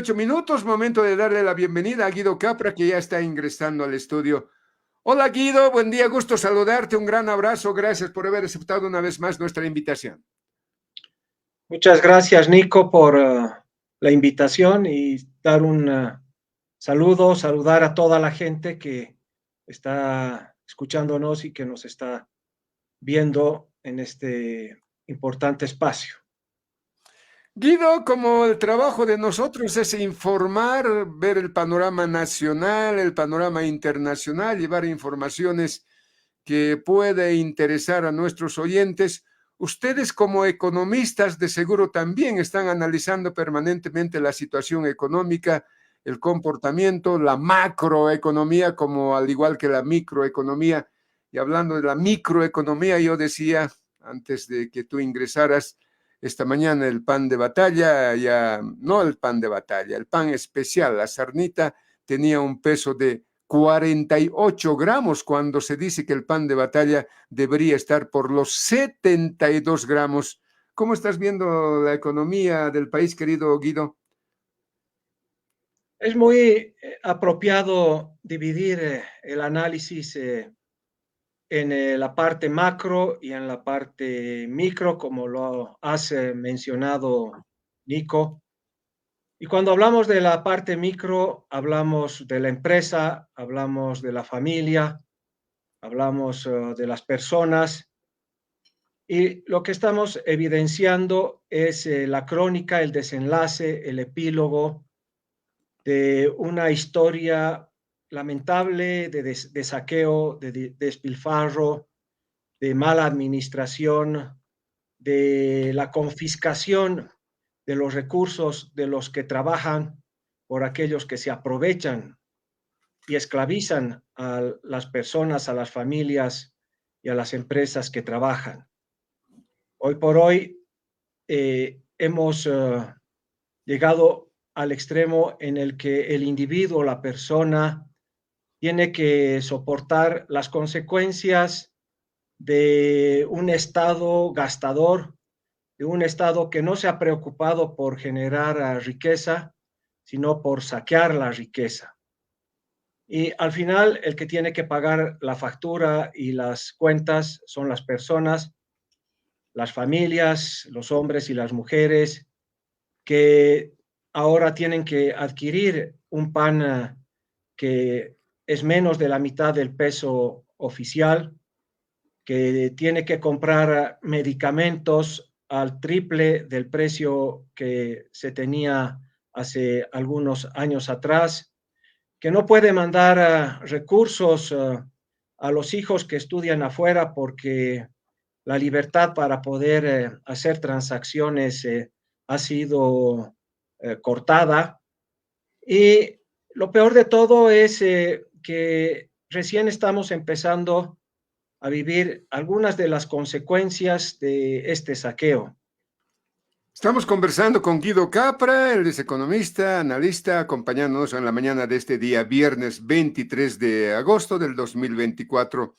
8 minutos, momento de darle la bienvenida a Guido Capra, que ya está ingresando al estudio. Hola Guido, buen día, gusto saludarte, un gran abrazo, gracias por haber aceptado una vez más nuestra invitación. Muchas gracias, Nico, por la invitación y dar un saludar a toda la gente que está escuchándonos y que nos está viendo en este importante espacio. Guido, como el trabajo de nosotros es informar, ver el panorama nacional, el panorama internacional, llevar informaciones que puede interesar a nuestros oyentes, ustedes como economistas de seguro también están analizando permanentemente la situación económica, el comportamiento, la macroeconomía, como al igual que la microeconomía. Y hablando de la microeconomía, yo decía, antes de que tú ingresaras, esta mañana el pan de batalla, ya no el pan de batalla, el pan especial, la sarnita, tenía un peso de 48 gramos, cuando se dice que el pan de batalla debería estar por los 72 gramos. ¿Cómo estás viendo la economía del país, querido Guido? Es muy apropiado dividir el análisis en la parte macro y en la parte micro, como lo has mencionado, Nico. Y cuando hablamos de la parte micro, hablamos de la empresa, hablamos de la familia, hablamos de las personas. Y lo que estamos evidenciando es la crónica, el desenlace, el epílogo de una historia lamentable de saqueo, de despilfarro, de mala administración, de la confiscación de los recursos de los que trabajan por aquellos que se aprovechan y esclavizan a las personas, a las familias y a las empresas que trabajan. Hoy por hoy hemos llegado al extremo en el que el individuo, la persona, tiene que soportar las consecuencias de un Estado gastador, de un Estado que no se ha preocupado por generar riqueza, sino por saquear la riqueza. Y al final, el que tiene que pagar la factura y las cuentas son las personas, las familias, los hombres y las mujeres, que ahora tienen que adquirir un pan que es menos de la mitad del peso oficial, que tiene que comprar medicamentos al triple del precio que se tenía hace algunos años atrás, que no puede mandar recursos a los hijos que estudian afuera porque la libertad para poder hacer transacciones ha sido cortada. Y lo peor de todo es que recién estamos empezando a vivir algunas de las consecuencias de este saqueo. Estamos conversando con Guido Capra, él es economista, analista, acompañándonos en la mañana de este día, viernes 23 de agosto del 2024.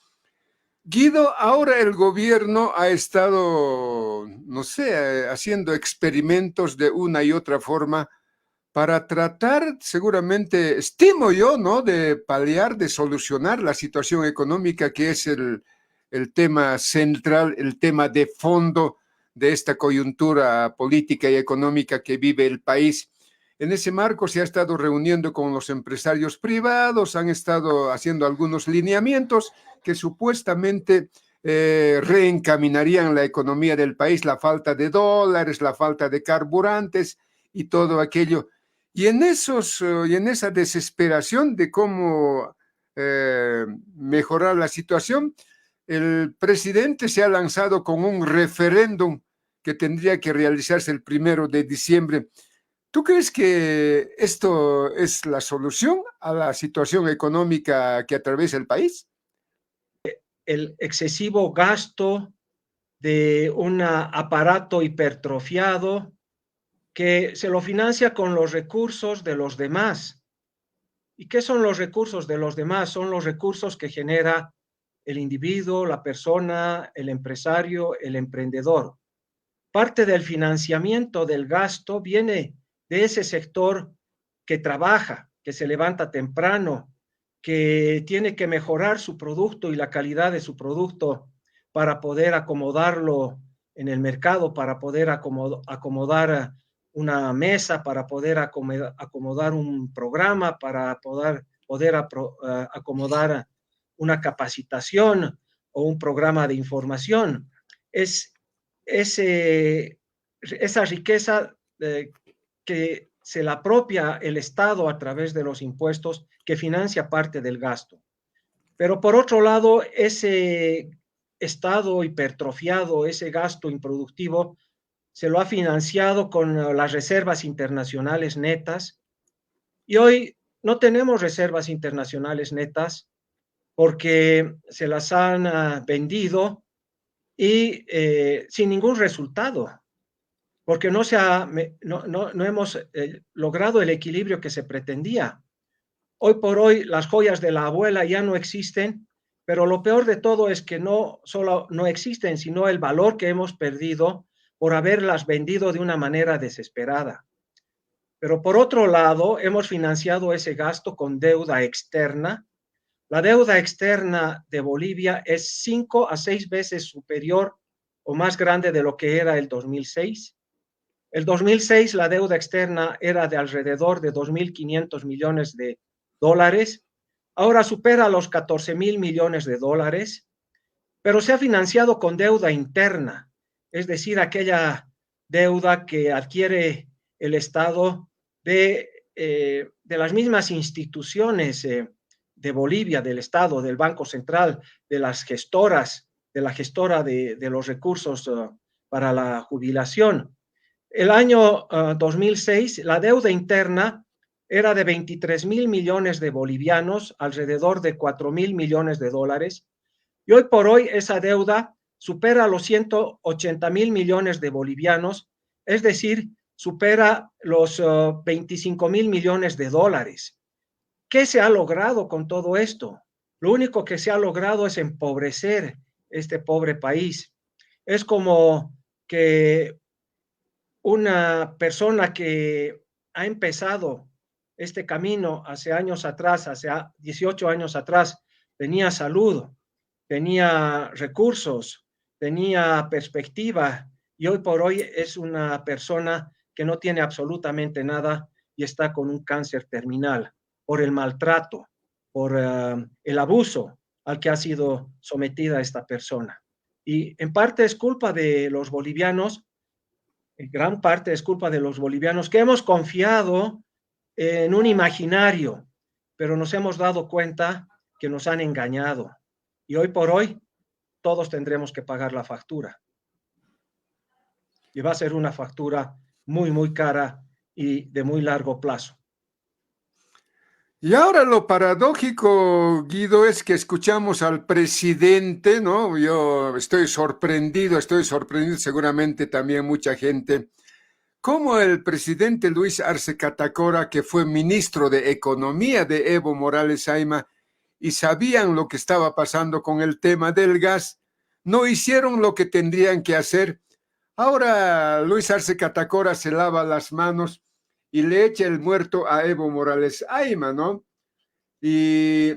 Guido, ahora el gobierno ha estado, no sé, haciendo experimentos de una y otra forma para tratar, seguramente, estimo yo, ¿no?, de paliar, de solucionar la situación económica, que es el tema central, el tema de fondo de esta coyuntura política y económica que vive el país. En ese marco se ha estado reuniendo con los empresarios privados, han estado haciendo algunos lineamientos que supuestamente reencaminarían la economía del país, la falta de dólares, la falta de carburantes y todo aquello. Y en esa desesperación de cómo mejorar la situación, el presidente se ha lanzado con un referéndum que tendría que realizarse el 1 de diciembre. ¿Tú crees que esto es la solución a la situación económica que atraviesa el país? El excesivo gasto de un aparato hipertrofiado que se lo financia con los recursos de los demás. ¿Y qué son los recursos de los demás? Son los recursos que genera el individuo, la persona, el empresario, el emprendedor. Parte del financiamiento del gasto viene de ese sector que trabaja, que se levanta temprano, que tiene que mejorar su producto y la calidad de su producto para poder acomodarlo en el mercado, para poder acomodar una mesa, para poder acomodar un programa, para poder acomodar una capacitación o un programa de información. Es esa riqueza que se la apropia el Estado a través de los impuestos que financia parte del gasto. Pero por otro lado, ese Estado hipertrofiado, ese gasto improductivo, se lo ha financiado con las reservas internacionales netas. Y hoy no tenemos reservas internacionales netas porque se las han vendido y sin ningún resultado, porque no hemos logrado el equilibrio que se pretendía. Hoy por hoy las joyas de la abuela ya no existen, pero lo peor de todo es que no solo no existen, sino el valor que hemos perdido por haberlas vendido de una manera desesperada. Pero por otro lado, hemos financiado ese gasto con deuda externa. La deuda externa de Bolivia es 5 a 6 veces superior o más grande de lo que era el 2006. El 2006 la deuda externa era de alrededor de 2.500 millones de dólares. Ahora supera los 14.000 millones de dólares, pero se ha financiado con deuda interna, es decir, aquella deuda que adquiere el Estado de las mismas instituciones de Bolivia, del Estado, del Banco Central, de las gestoras, de la gestora de los recursos para la jubilación. El año 2006, la deuda interna era de 23.000 millones de bolivianos, alrededor de 4.000 millones de dólares, y hoy por hoy esa deuda supera los 180.000 millones de bolivianos, es decir, supera los 25.000 millones de dólares. ¿Qué se ha logrado con todo esto? Lo único que se ha logrado es empobrecer este pobre país. Es como que una persona que ha empezado este camino hace años atrás, hace 18 años atrás, tenía salud, tenía recursos, tenía perspectiva y hoy por hoy es una persona que no tiene absolutamente nada y está con un cáncer terminal por el maltrato, por el abuso al que ha sido sometida esta persona. Y en parte es culpa de los bolivianos, en gran parte es culpa de los bolivianos que hemos confiado en un imaginario, pero nos hemos dado cuenta que nos han engañado. Y hoy por hoy todos tendremos que pagar la factura. Y va a ser una factura muy, muy cara y de muy largo plazo. Y ahora lo paradójico, Guido, es que escuchamos al presidente, ¿no? Yo estoy sorprendido, seguramente también mucha gente, como el presidente Luis Arce Catacora, que fue ministro de Economía de Evo Morales Ayma, y sabían lo que estaba pasando con el tema del gas, no hicieron lo que tendrían que hacer. Ahora Luis Arce Catacora se lava las manos y le echa el muerto a Evo Morales Ayma, ¿no? Y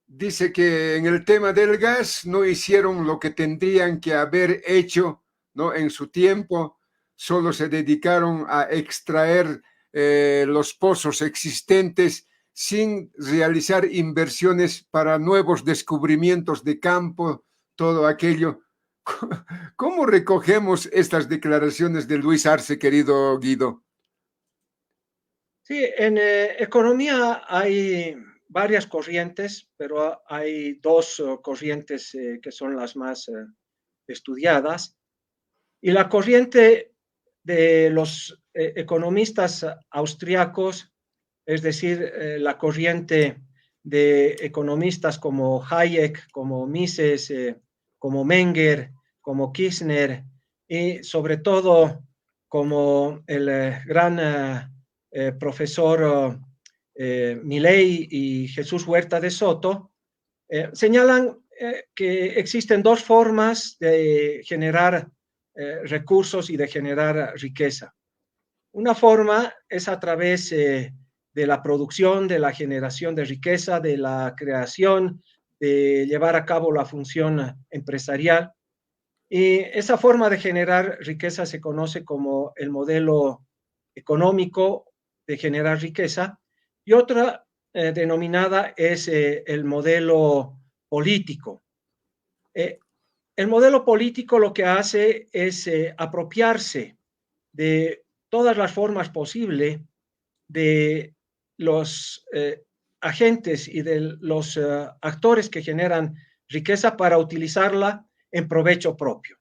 dice que en el tema del gas no hicieron lo que tendrían que haber hecho, ¿no? En su tiempo, solo se dedicaron a extraer los pozos existentes sin realizar inversiones para nuevos descubrimientos de campo, todo aquello. ¿Cómo recogemos estas declaraciones de Luis Arce, querido Guido? Sí, en economía hay varias corrientes, pero hay dos corrientes que son las más estudiadas. Y la corriente de los economistas austriacos, es decir, la corriente de economistas como Hayek, como Mises, como Menger, como Kirchner y sobre todo como el gran profesor Milei y Jesús Huerta de Soto, señalan que existen dos formas de generar recursos y de generar riqueza. Una forma es a través de la producción, de la generación de riqueza, de la creación, de llevar a cabo la función empresarial. Y esa forma de generar riqueza se conoce como el modelo económico de generar riqueza, y otra denominada es el modelo político. El modelo político lo que hace es apropiarse de todas las formas posibles de los agentes y de los actores que generan riqueza para utilizarla en provecho propio.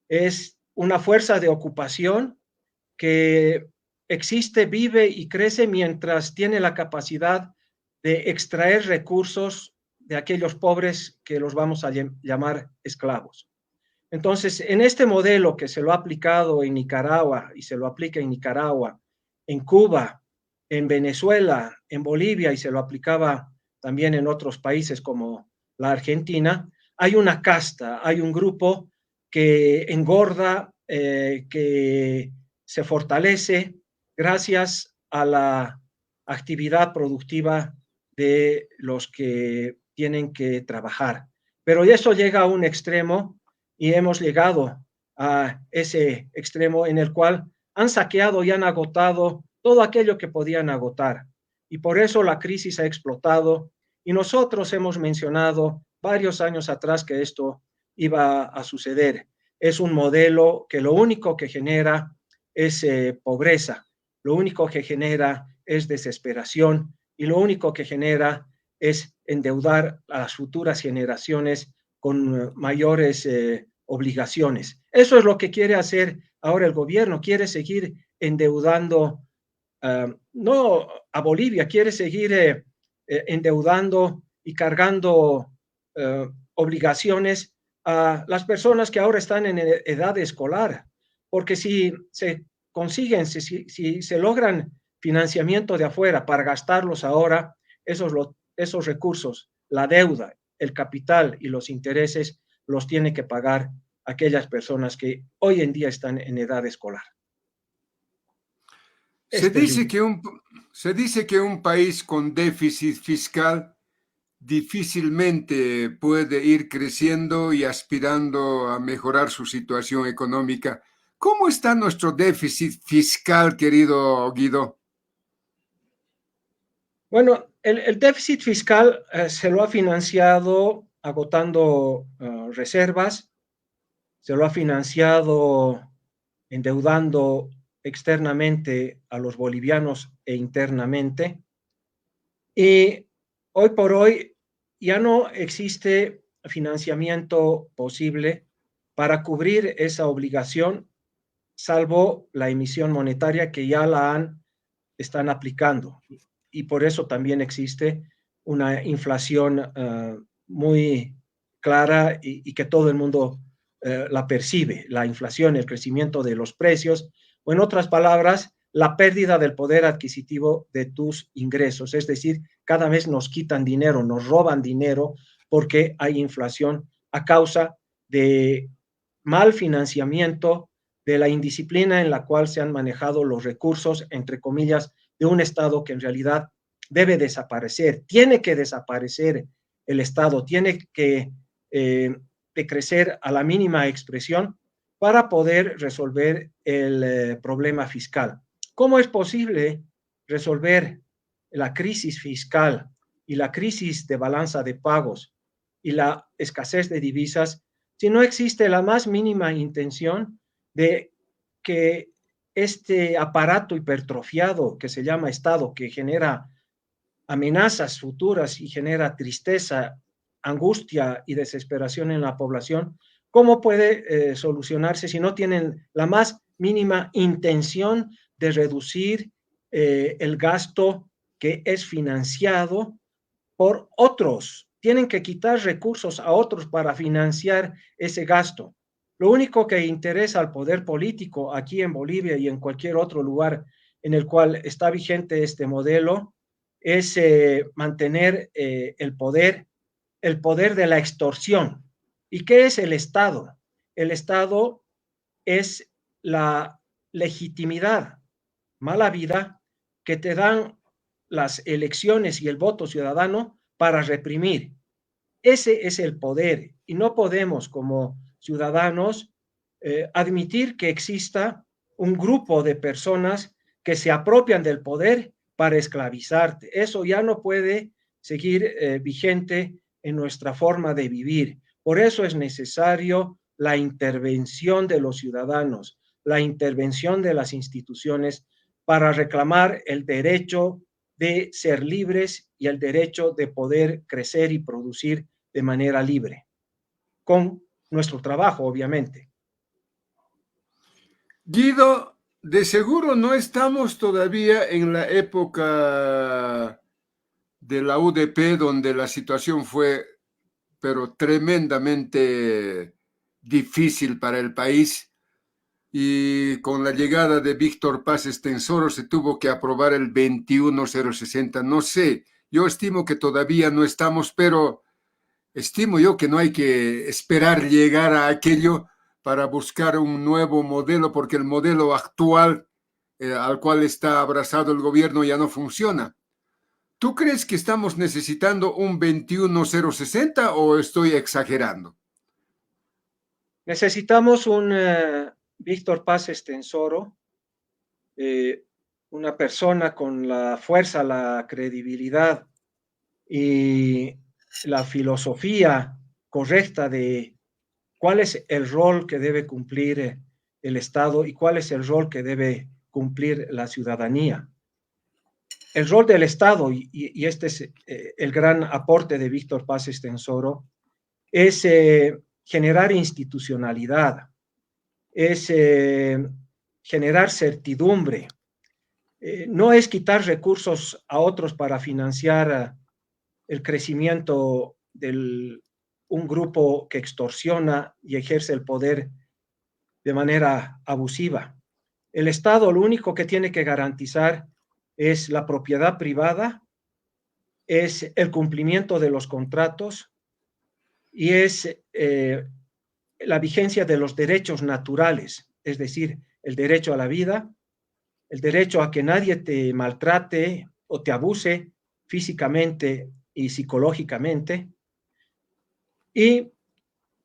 Es una fuerza de ocupación que existe, vive y crece mientras tiene la capacidad de extraer recursos de aquellos pobres que los vamos a llamar esclavos. Entonces, en este modelo que se lo ha aplicado en Nicaragua y se lo aplica en Nicaragua, en Cuba, en Venezuela, en Bolivia y se lo aplicaba también en otros países como la Argentina, hay una casta, hay un grupo que engorda, que se fortalece gracias a la actividad productiva de los que tienen que trabajar. Pero eso llega a un extremo y hemos llegado a ese extremo en el cual han saqueado y han agotado todo aquello que podían agotar. Y por eso la crisis ha explotado y nosotros hemos mencionado varios años atrás que esto iba a suceder. Es un modelo que lo único que genera es pobreza, lo único que genera es desesperación y lo único que genera es endeudar a las futuras generaciones con mayores obligaciones. Eso es lo que quiere hacer ahora el gobierno, quiere seguir endeudando, no a Bolivia, quiere seguir endeudando y cargando obligaciones a las personas que ahora están en edad escolar, porque si se consiguen, si se logran financiamiento de afuera para gastarlos ahora, esos recursos, la deuda, el capital y los intereses los tiene que pagar aquellas personas que hoy en día están en edad escolar. Se Es dice terrible. que se dice que un país con déficit fiscal difícilmente puede ir creciendo y aspirando a mejorar su situación económica. ¿Cómo está nuestro déficit fiscal, querido Guido? Bueno, el déficit fiscal se lo ha financiado agotando reservas, se lo ha financiado endeudando externamente a los bolivianos e internamente. Y hoy por hoy ya no existe financiamiento posible para cubrir esa obligación, salvo la emisión monetaria que ya están aplicando. Y por eso también existe una inflación muy clara y que todo el mundo la percibe, la inflación, el crecimiento de los precios, o en otras palabras, la pérdida del poder adquisitivo de tus ingresos. Es decir, cada vez nos quitan dinero, nos roban dinero porque hay inflación a causa de mal financiamiento, de la indisciplina en la cual se han manejado los recursos, entre comillas, de un Estado que en realidad debe desaparecer, tiene que desaparecer el Estado, tiene que decrecer a la mínima expresión para poder resolver el problema fiscal. ¿Cómo es posible resolver la crisis fiscal y la crisis de balanza de pagos y la escasez de divisas si no existe la más mínima intención de que este aparato hipertrofiado que se llama Estado, que genera amenazas futuras y genera tristeza, angustia y desesperación en la población, ¿cómo puede solucionarse si no tienen la más mínima intención de reducir el gasto que es financiado por otros? Tienen que quitar recursos a otros para financiar ese gasto. Lo único que interesa al poder político aquí en Bolivia y en cualquier otro lugar en el cual está vigente este modelo es mantener el poder de la extorsión. ¿Y qué es el Estado? El Estado es la legitimidad, mala vida, que te dan las elecciones y el voto ciudadano para reprimir. Ese es el poder y no podemos como ciudadanos admitir que exista un grupo de personas que se apropian del poder para esclavizarte. Eso ya no puede seguir vigente en nuestra forma de vivir. Por eso es necesario la intervención de los ciudadanos, la intervención de las instituciones para reclamar el derecho de ser libres y el derecho de poder crecer y producir de manera libre, con nuestro trabajo, obviamente. Guido, de seguro no estamos todavía en la época de la UDP, donde la situación fue, pero tremendamente difícil para el país. Y con la llegada de Víctor Paz Estenssoro se tuvo que aprobar el 21060. No sé, yo estimo que todavía no estamos, pero estimo yo que no hay que esperar llegar a aquello para buscar un nuevo modelo, porque el modelo actual al cual está abrazado el gobierno ya no funciona. ¿Tú crees que estamos necesitando un 21060 o estoy exagerando? Necesitamos un Víctor Paz Estenssoro, una persona con la fuerza, la credibilidad y la filosofía correcta de cuál es el rol que debe cumplir el Estado y cuál es el rol que debe cumplir la ciudadanía. El rol del Estado, y este es el gran aporte de Víctor Paz Estenssoro, es generar institucionalidad, es generar certidumbre, no es quitar recursos a otros para financiar el crecimiento de un grupo que extorsiona y ejerce el poder de manera abusiva. El Estado lo único que tiene que garantizar es la propiedad privada, es el cumplimiento de los contratos y es la vigencia de los derechos naturales, es decir, el derecho a la vida, el derecho a que nadie te maltrate o te abuse físicamente y psicológicamente, y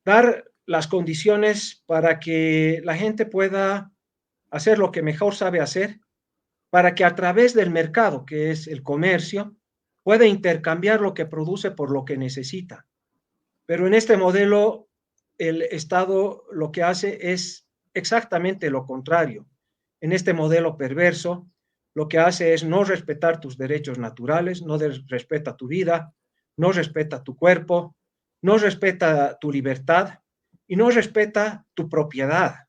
dar las condiciones para que la gente pueda hacer lo que mejor sabe hacer, para que a través del mercado, que es el comercio, pueda intercambiar lo que produce por lo que necesita. Pero en este modelo, el Estado lo que hace es exactamente lo contrario. En este modelo perverso, lo que hace es no respetar tus derechos naturales, no respeta tu vida, no respeta tu cuerpo, no respeta tu libertad y no respeta tu propiedad.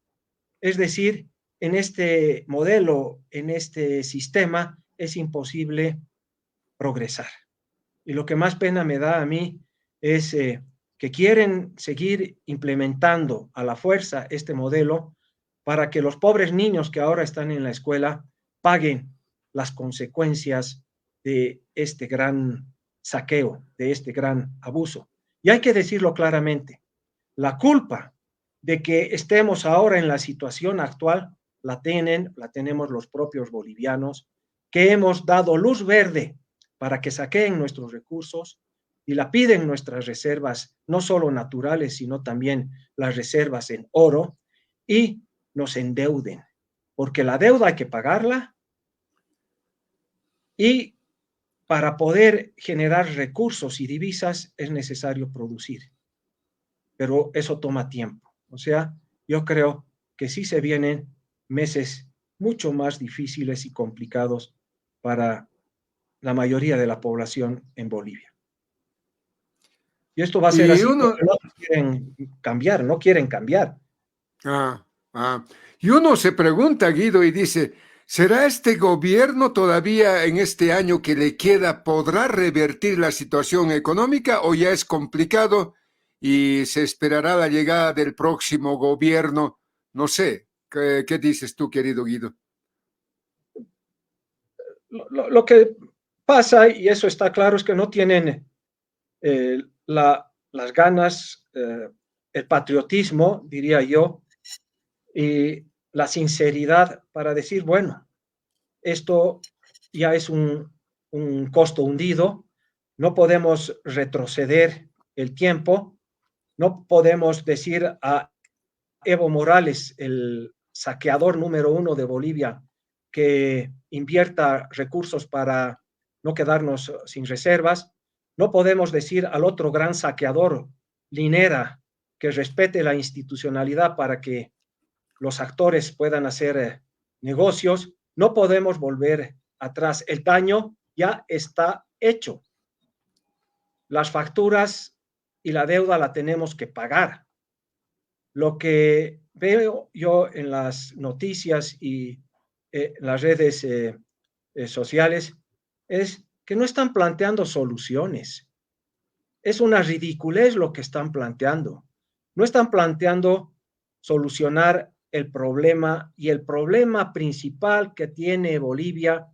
Es decir, en este modelo, en este sistema, es imposible progresar. Y lo que más pena me da a mí es que quieren seguir implementando a la fuerza este modelo para que los pobres niños que ahora están en la escuela paguen las consecuencias de este gran saqueo, de este gran abuso. Y hay que decirlo claramente, la culpa de que estemos ahora en la situación actual la tenemos los propios bolivianos, que hemos dado luz verde para que saqueen nuestros recursos y la piden nuestras reservas, no solo naturales, sino también las reservas en oro, y nos endeuden, porque la deuda hay que pagarla y para poder generar recursos y divisas es necesario producir, pero eso toma tiempo. O sea, yo creo que sí se vienen meses mucho más difíciles y complicados para la mayoría de la población en Bolivia. Y esto va a ser Y así uno, porque no quieren cambiar, no quieren cambiar. ah, y uno se pregunta, Guido, y dice, ¿será este gobierno todavía en este año que le queda, podrá revertir la situación económica o ya es complicado y se esperará la llegada del próximo gobierno? No sé, ¿qué dices tú, querido Guido? Lo que pasa, y eso está claro, es que no tienen las ganas, el patriotismo, diría yo, y la sinceridad para decir, bueno, esto ya es un un costo hundido, no podemos retroceder el tiempo, no podemos decir a Evo Morales, el saqueador número uno de Bolivia, que invierta recursos para no quedarnos sin reservas. No podemos decir al otro gran saqueador, Linera, que respete la institucionalidad para que los actores puedan hacer negocios. No podemos volver atrás. El daño ya está hecho. Las facturas y la deuda la tenemos que pagar. Lo que veo yo en las noticias y las redes sociales es que no están planteando soluciones. Es una ridiculez lo que están planteando. No están planteando solucionar el problema, y el problema principal que tiene Bolivia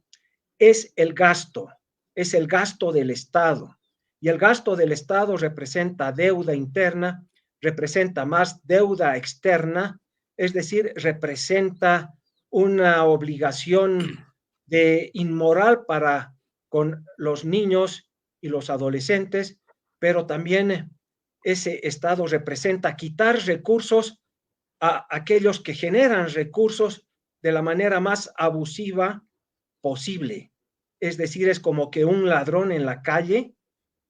es el gasto del Estado. Y el gasto del Estado representa deuda interna, representa más deuda externa, es decir, representa una obligación de inmoral para con los niños y los adolescentes, pero también ese Estado representa quitar recursos a aquellos que generan recursos de la manera más abusiva posible. Es decir, es como que un ladrón en la calle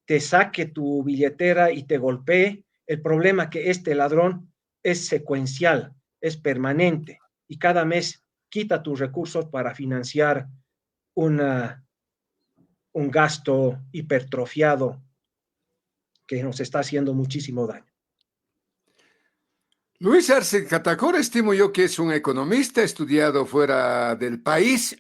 te saque tu billetera y te golpee. El problema es que este ladrón es secuencial, es permanente, y cada mes quita tus recursos para financiar un gasto hipertrofiado que nos está haciendo muchísimo daño. Luis Arce Catacora, estimo yo que es un economista estudiado fuera del país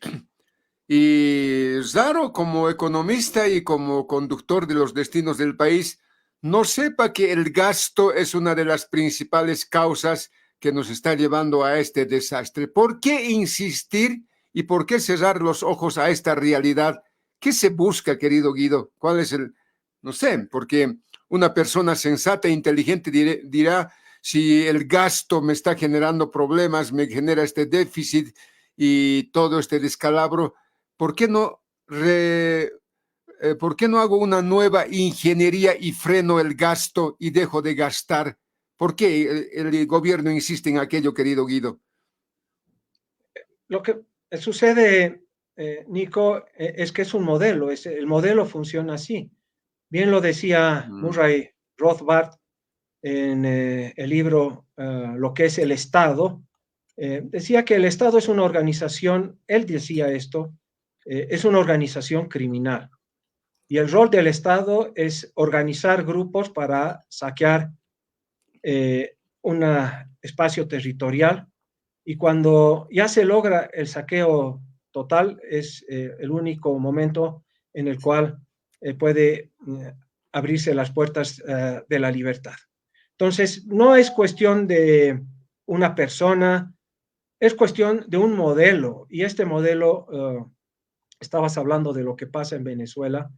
y raro como economista y como conductor de los destinos del país no sepa que el gasto es una de las principales causas que nos está llevando a este desastre. ¿Por qué insistir y por qué cerrar los ojos a esta realidad? ¿Qué se busca, querido Guido? ¿Cuál es el...? No sé, porque una persona sensata e inteligente dirá, si el gasto me está generando problemas, me genera este déficit y todo este descalabro, ¿por qué no hago una nueva ingeniería y freno el gasto y dejo de gastar? ¿Por qué el gobierno insiste en aquello, querido Guido? Lo que sucede, Nico, es que es un modelo, el modelo funciona así. Bien lo decía Murray Rothbard en el libro Lo que es el Estado. Decía que el Estado es una organización, él decía esto, es una organización criminal. Y el rol del Estado es organizar grupos para saquear un espacio territorial, y cuando ya se logra el saqueo total es el único momento en el cual puede abrirse las puertas de la libertad. Entonces, no es cuestión de una persona, es cuestión de un modelo, y este modelo, estabas hablando de lo que pasa en Venezuela,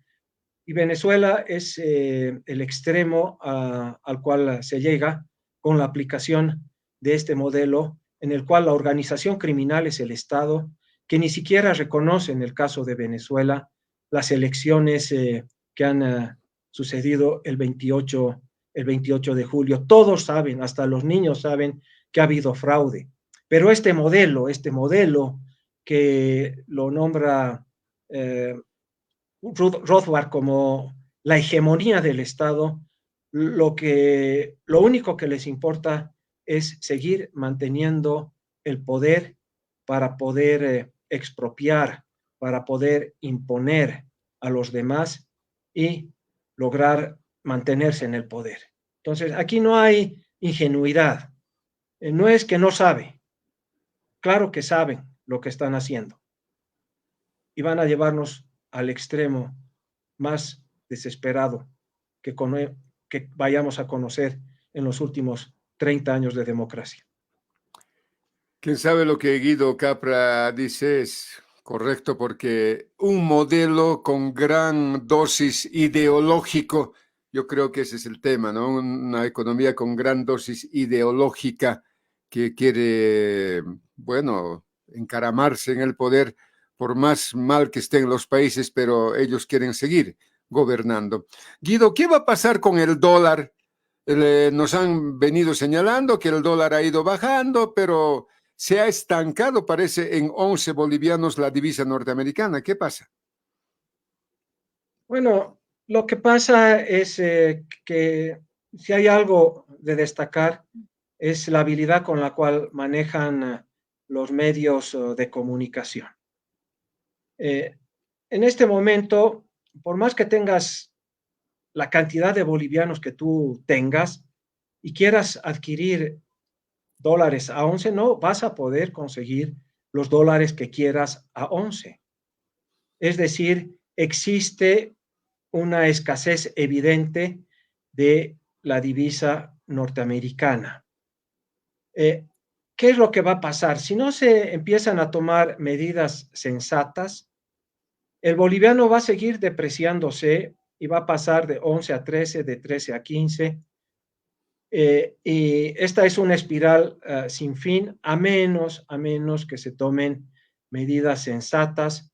y Venezuela es el extremo al cual se llega con la aplicación de este modelo, en el cual la organización criminal es el Estado, que ni siquiera reconoce, en el caso de Venezuela, las elecciones que han sucedido el 28 de julio. Todos saben, hasta los niños saben que ha habido fraude. Pero este modelo que lo nombra Rothbard como la hegemonía del Estado, lo único que les importa es seguir manteniendo el poder para poder expropiar, para poder imponer a los demás y lograr mantenerse en el poder. Entonces, aquí no hay ingenuidad. No es que no sabe, claro que saben lo que están haciendo y van a llevarnos al extremo más desesperado que vayamos a conocer en los últimos 30 años de democracia. Quién sabe, lo que Guido Capra dice es correcto, porque un modelo con gran dosis ideológico, yo creo que ese es el tema, ¿no? Una economía con gran dosis ideológica que quiere, bueno, encaramarse en el poder por más mal que estén los países, pero ellos quieren seguir gobernando. Guido, ¿qué va a pasar con el dólar? Nos han venido señalando que el dólar ha ido bajando, pero se ha estancado, parece, en 11 bolivianos la divisa norteamericana. ¿Qué pasa? Bueno, lo que pasa es que si hay algo de destacar es la habilidad con la cual manejan los medios de comunicación. En este momento, por más que tengas la cantidad de bolivianos que tú tengas y quieras adquirir dólares a 11, no vas a poder conseguir los dólares que quieras a 11. Es decir, existe una escasez evidente de la divisa norteamericana. ¿Qué es lo que va a pasar? Si no se empiezan a tomar medidas sensatas, el boliviano va a seguir depreciándose y va a pasar de 11 a 13, de 13 a 15. Y esta es una espiral sin fin, a menos que se tomen medidas sensatas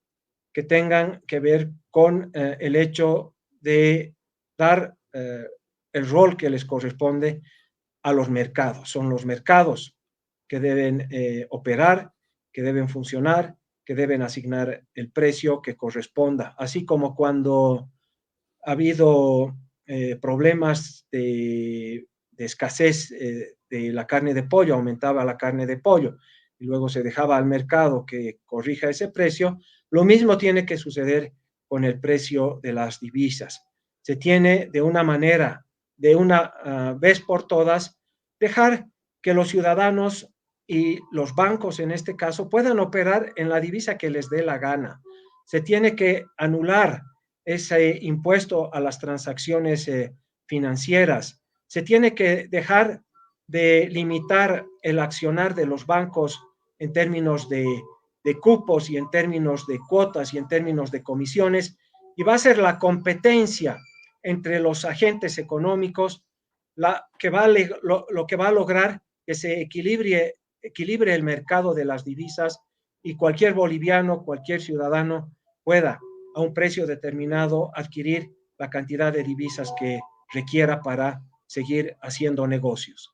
que tengan que ver con el hecho de dar el rol que les corresponde a los mercados. Son los mercados que deben operar, que deben funcionar, que deben asignar el precio que corresponda. Así como cuando ha habido problemas de escasez de la carne de pollo, aumentaba la carne de pollo y luego se dejaba al mercado que corrija ese precio, lo mismo tiene que suceder con el precio de las divisas. Se tiene de una manera, de una vez por todas, dejar que los ciudadanos y los bancos en este caso puedan operar en la divisa que les dé la gana. Se tiene que anular ese impuesto a las transacciones financieras. Se tiene que dejar de limitar el accionar de los bancos en términos de cupos y en términos de cuotas y en términos de comisiones, y va a ser la competencia entre los agentes económicos lo que va a lograr que se equilibre el mercado de las divisas y cualquier boliviano, cualquier ciudadano pueda a un precio determinado adquirir la cantidad de divisas que requiera para seguir haciendo negocios.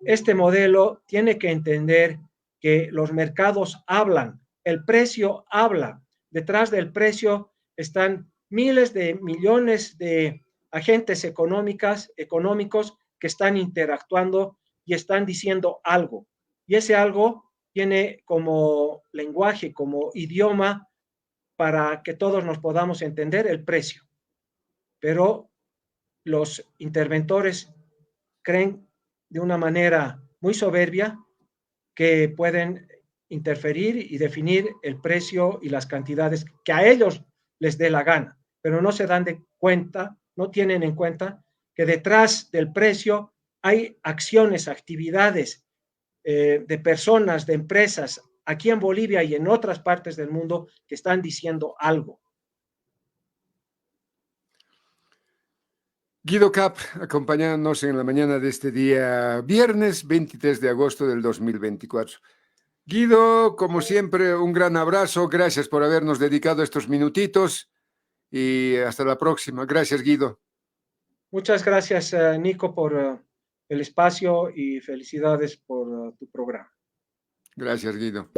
Este modelo tiene que entender que los mercados hablan, el precio habla, detrás del precio están miles de millones de agentes económicos que están interactuando y están diciendo algo. Y ese algo tiene como lenguaje, como idioma, para que todos nos podamos entender el precio. Pero los interventores creen de una manera muy soberbia que pueden interferir y definir el precio y las cantidades que a ellos les dé la gana, pero no se dan de cuenta, no tienen en cuenta que detrás del precio hay acciones, actividades de personas, de empresas aquí en Bolivia y en otras partes del mundo que están diciendo algo. Guido Cap, acompañándonos en la mañana de este día, viernes 23 de agosto del 2024. Guido, como siempre, un gran abrazo. Gracias por habernos dedicado estos minutitos y hasta la próxima. Gracias, Guido. Muchas gracias, Nico, por el espacio y felicidades por tu programa. Gracias, Guido.